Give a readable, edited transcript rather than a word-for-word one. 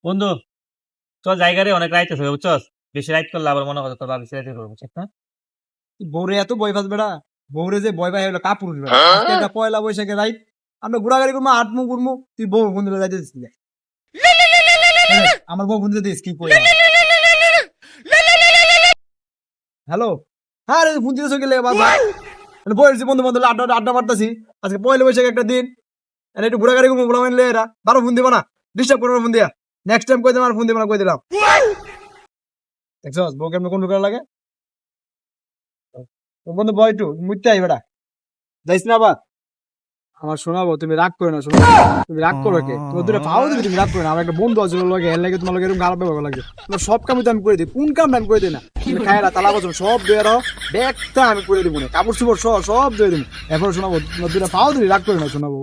বন্ধু চল জায়গারে অনেক রাইত হয়ে বুঝছস, বেশি রাইত করলে আবার মনে কথা তোর বেশি রাইতে করবো, বুঝছিস না? বউরে এত বই ফাস বেড়া, বউরে যে বই ভাই হলো কাপুরুষ বেড়া। আজকে একটা পয়লা বৈশাখে রাইত আমরা ঘোরাঘুরি করবো, আটমু ঘুরমু, তুই বউ বন্ধুরা যাইতে দিস না। আমার বউ বন্ধুরা দিস কি কই? হ্যালো, হ্যাঁ রে ফোন দিতেছ গেলে বাবা, বলছি বন্ধু বান্ধব আড্ডা আড্ডা মারতাছি, আজকে পয়লা বৈশাখ একটা দিন, একটু ঘোরাঘুরি করবো, বলা মানলে এরা বারো ফোন দিব না, ডিস্টার্ব করবো ফোন দিয়া, নেক্সট টাইম কই দিলাম আর ফোন দিব না, কই দিলাম। দেখছস বউ কেমন কোন করা লাগে? তোর বন্ধু বয় একটু মুইতে আই বেটা, যাইস না আবার। আমার শোনাবো, তুমি রাগ করো না, শোনো তুমি রাগ করো কে? তোমার দুটো পাও দিবি, তুমি রাগ করো না। আমার একটা বন্ধু আছে লাগে, এর লাগে তোমার লাগে এরকম গালাপ ব্যবহার লাগে। তোমার সব কামই তো আমি করে দিই, কোন কামটা আমি করে দিই না? তুমি খায়রা তালা বছর সব দিয়ে রাও, ব্যাগটা আমি করে দিব না, কাপড় চোপড় সব সব দিয়ে দিব। এরপর শোনাবো, তোমার দুটো পাও দিবি, রাগ করো না, শোনাবো।